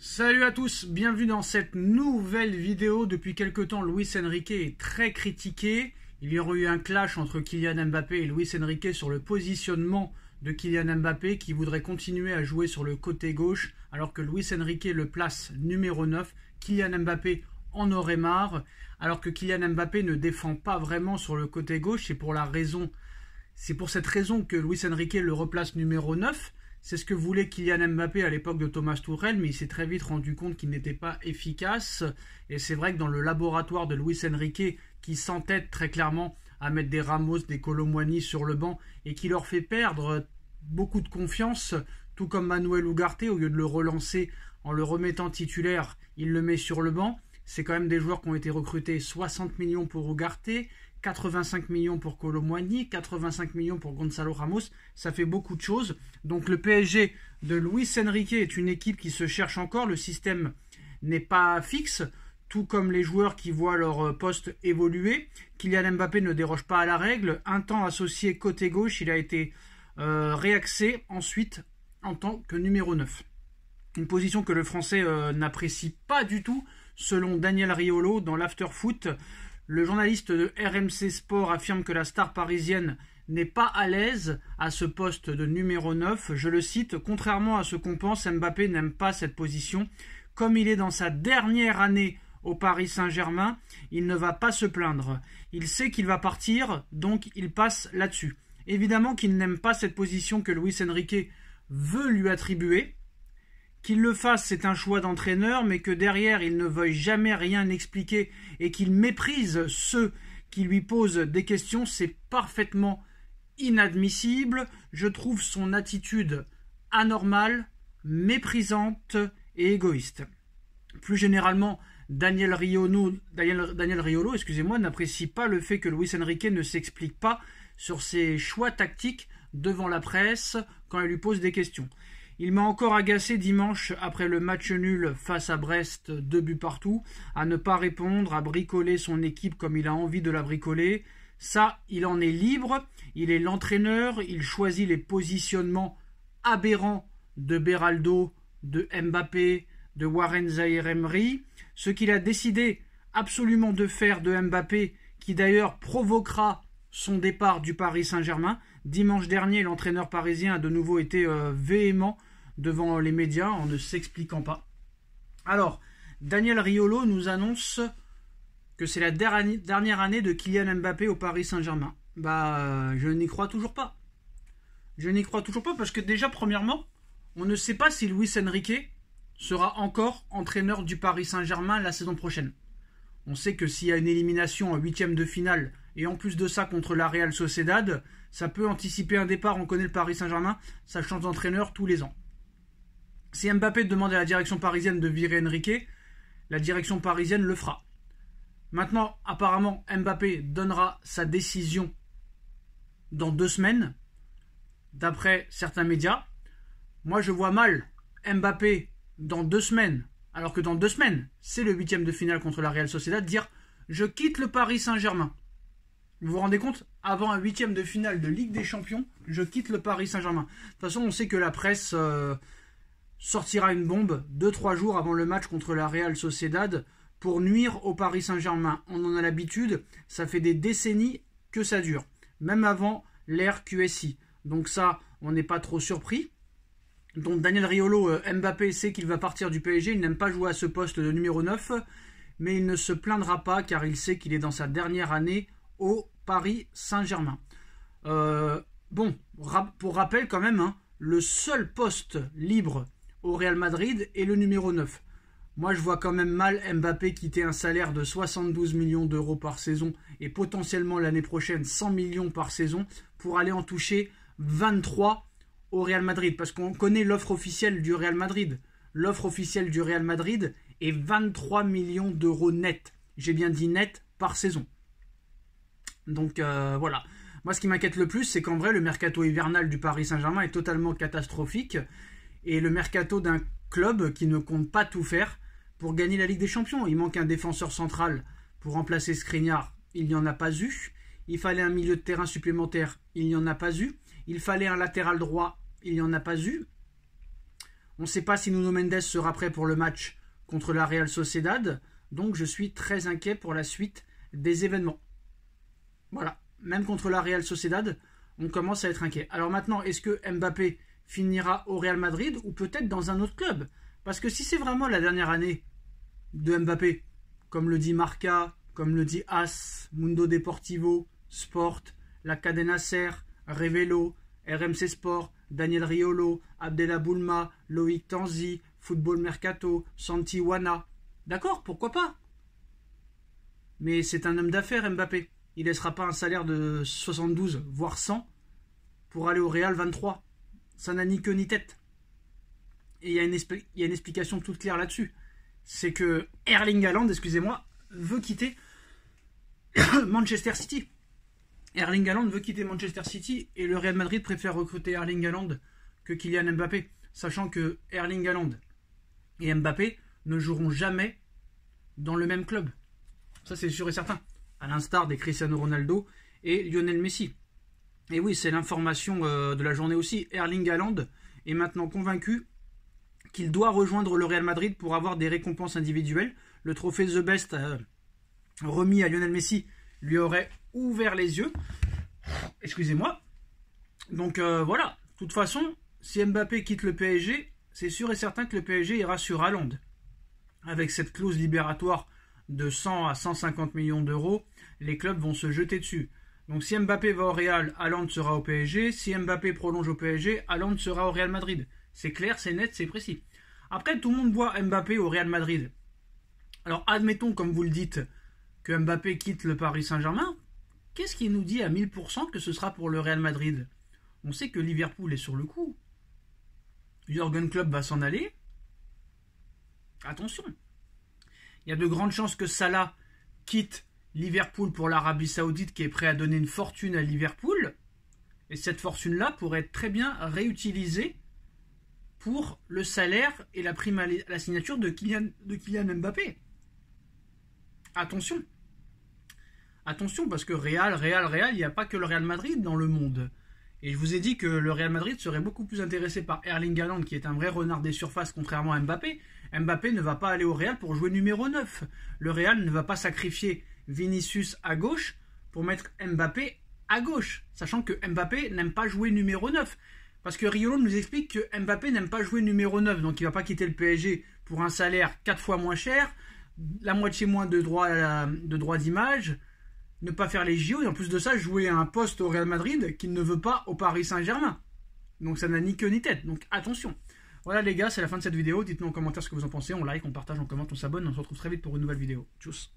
Salut à tous, bienvenue dans cette nouvelle vidéo. Depuis quelque temps, Luis Enrique est très critiqué. Il y aurait eu un clash entre Kylian Mbappé et Luis Enrique sur le positionnement de Kylian Mbappé qui voudrait continuer à jouer sur le côté gauche alors que Luis Enrique le place numéro 9. Kylian Mbappé en aurait marre alors que Kylian Mbappé ne défend pas vraiment sur le côté gauche. C'est pour cette raison que Luis Enrique le replace numéro 9. C'est ce que voulait Kylian Mbappé à l'époque de Thomas Tuchel, mais il s'est très vite rendu compte qu'il n'était pas efficace. Et c'est vrai que dans le laboratoire de Luis Enrique, qui s'entête très clairement à mettre des Ramos, des Kolo Muani sur le banc, et qui leur fait perdre beaucoup de confiance, tout comme Manuel Ugarte, au lieu de le relancer en le remettant titulaire, il le met sur le banc. C'est quand même des joueurs qui ont été recrutés 60 millions pour Ugarte, 85 millions pour Kolo Muani, 85 millions pour Gonzalo Ramos, ça fait beaucoup de choses. Donc le PSG de Luis Enrique est une équipe qui se cherche encore, le système n'est pas fixe, tout comme les joueurs qui voient leur poste évoluer. Kylian Mbappé ne déroge pas à la règle, un temps associé côté gauche, il a été réaxé ensuite en tant que numéro 9. Une position que le Français n'apprécie pas du tout, selon Daniel Riolo dans l'Afterfoot. Le journaliste de RMC Sport affirme que la star parisienne n'est pas à l'aise à ce poste de numéro 9. Je le cite, « Contrairement à ce qu'on pense, Mbappé n'aime pas cette position. Comme il est dans sa dernière année au Paris Saint-Germain, il ne va pas se plaindre. Il sait qu'il va partir, donc il passe là-dessus. Évidemment qu'il n'aime pas cette position que Luis Enrique veut lui attribuer. Qu'il le fasse, c'est un choix d'entraîneur, mais que derrière, il ne veuille jamais rien expliquer et qu'il méprise ceux qui lui posent des questions, c'est parfaitement inadmissible. Je trouve son attitude anormale, méprisante et égoïste. » Plus généralement, Daniel Riolo, n'apprécie pas le fait que Luis Enrique ne s'explique pas sur ses choix tactiques devant la presse quand elle lui pose des questions. Il m'a encore agacé dimanche après le match nul face à Brest, 2 buts partout, à ne pas répondre, à bricoler son équipe comme il a envie de la bricoler. Ça, il en est libre, il est l'entraîneur, il choisit les positionnements aberrants de Beraldo, de Mbappé, de Warren Zaïre-Emery. Ce qu'il a décidé absolument de faire de Mbappé, qui d'ailleurs provoquera son départ du Paris Saint-Germain. Dimanche dernier, l'entraîneur parisien a de nouveau été véhément devant les médias en ne s'expliquant pas. Alors, Daniel Riolo nous annonce que c'est la dernière année de Kylian Mbappé au Paris Saint-Germain. Je n'y crois toujours pas. Je n'y crois toujours pas parce que déjà, premièrement, on ne sait pas si Luis Enrique sera encore entraîneur du Paris Saint-Germain la saison prochaine. On sait que s'il y a une élimination en 8e de finale et en plus de ça contre la Real Sociedad, ça peut anticiper un départ. On connaît le Paris Saint-Germain, ça change d'entraîneur tous les ans. Si Mbappé demande à la direction parisienne de virer Enrique, la direction parisienne le fera. Maintenant, apparemment, Mbappé donnera sa décision dans 2 semaines, d'après certains médias. Moi, je vois mal Mbappé dans 2 semaines, alors que dans 2 semaines, c'est le 8e de finale contre la Real Sociedad, dire « je quitte le Paris Saint-Germain ». Vous vous rendez compte? Avant un 8e de finale de Ligue des Champions, je quitte le Paris Saint-Germain. De toute façon, on sait que la presse sortira une bombe 2-3 jours avant le match contre la Real Sociedad pour nuire au Paris Saint-Germain. On en a l'habitude, ça fait des décennies que ça dure, même avant l'ère QSI. Donc ça, on n'est pas trop surpris. Donc Daniel Riolo, Mbappé sait qu'il va partir du PSG, il n'aime pas jouer à ce poste de numéro 9, mais il ne se plaindra pas car il sait qu'il est dans sa dernière année au Paris Saint-Germain. Pour rappel quand même, le seul poste libre au Real Madrid est le numéro 9. Moi, je vois quand même mal Mbappé quitter un salaire de 72 millions d'euros par saison et potentiellement l'année prochaine 100 millions par saison pour aller en toucher 23 au Real Madrid. Parce qu'on connaît l'offre officielle du Real Madrid. L'offre officielle du Real Madrid est 23 millions d'euros net. J'ai bien dit net par saison. Donc voilà. Moi, ce qui m'inquiète le plus, c'est qu'en vrai, le mercato hivernal du Paris Saint-Germain est totalement catastrophique. Et le mercato d'un club qui ne compte pas tout faire pour gagner la Ligue des Champions. Il manque un défenseur central pour remplacer Skriniar. Il n'y en a pas eu. Il fallait un milieu de terrain supplémentaire. Il n'y en a pas eu. Il fallait un latéral droit. Il n'y en a pas eu. On ne sait pas si Nuno Mendes sera prêt pour le match contre la Real Sociedad. Donc je suis très inquiet pour la suite des événements. Voilà. Même contre la Real Sociedad, on commence à être inquiet. Alors maintenant, est-ce que Mbappé finira au Real Madrid ou peut-être dans un autre club? Parce que si c'est vraiment la dernière année de Mbappé, comme le dit Marca, comme le dit AS, Mundo Deportivo, Sport, la Cadena Ser, Revelo, RMC Sport, Daniel Riolo, Abdella Boulma, Loïc Tanzi, Football Mercato, Santi Wana. D'accord, pourquoi pas? Mais c'est un homme d'affaires, Mbappé. Il ne laissera pas un salaire de 72, voire 100, pour aller au Real 23. Ça n'a ni queue ni tête. Et il y a une explication toute claire là-dessus. C'est que Erling Haaland, excusez-moi, veut quitter Manchester City. Erling Haaland veut quitter Manchester City et le Real Madrid préfère recruter Erling Haaland que Kylian Mbappé, sachant que Erling Haaland et Mbappé ne joueront jamais dans le même club. Ça, c'est sûr et certain. À l'instar des Cristiano Ronaldo et Lionel Messi. Et oui, c'est l'information de la journée aussi. Erling Haaland est maintenant convaincu qu'il doit rejoindre le Real Madrid pour avoir des récompenses individuelles. Le trophée The Best remis à Lionel Messi lui aurait ouvert les yeux. Excusez-moi. Donc voilà. De toute façon, si Mbappé quitte le PSG, c'est sûr et certain que le PSG ira sur Haaland. Avec cette clause libératoire de 100 à 150 millions d'euros, les clubs vont se jeter dessus. Donc si Mbappé va au Real, Haaland sera au PSG. Si Mbappé prolonge au PSG, Haaland sera au Real Madrid. C'est clair, c'est net, c'est précis. Après, tout le monde voit Mbappé au Real Madrid. Alors admettons, comme vous le dites, que Mbappé quitte le Paris Saint-Germain. Qu'est-ce qui nous dit à 1000% que ce sera pour le Real Madrid? On sait que Liverpool est sur le coup. Jürgen Klopp va s'en aller. Attention. Il y a de grandes chances que Salah quitte Liverpool pour l'Arabie Saoudite qui est prêt à donner une fortune à Liverpool. Et cette fortune-là pourrait être très bien réutilisée pour le salaire et la prime à la signature de Kylian Mbappé. Attention. Attention, parce que Real, il n'y a pas que le Real Madrid dans le monde. Et je vous ai dit que le Real Madrid serait beaucoup plus intéressé par Erling Haaland, qui est un vrai renard des surfaces, contrairement à Mbappé. Mbappé ne va pas aller au Real pour jouer numéro 9. Le Real ne va pas sacrifier Vinicius à gauche pour mettre Mbappé à gauche, sachant que Mbappé n'aime pas jouer numéro 9. Parce que Riolo nous explique que Mbappé n'aime pas jouer numéro 9, donc il ne va pas quitter le PSG pour un salaire 4 fois moins cher, la moitié moins de droits d'image, ne pas faire les JO, et en plus de ça, jouer à un poste au Real Madrid qu'il ne veut pas au Paris Saint-Germain. Donc ça n'a ni queue ni tête, donc attention. Voilà les gars, c'est la fin de cette vidéo, dites-nous en commentaire ce que vous en pensez, on like, on partage, on commente, on s'abonne, on se retrouve très vite pour une nouvelle vidéo. Tchuss.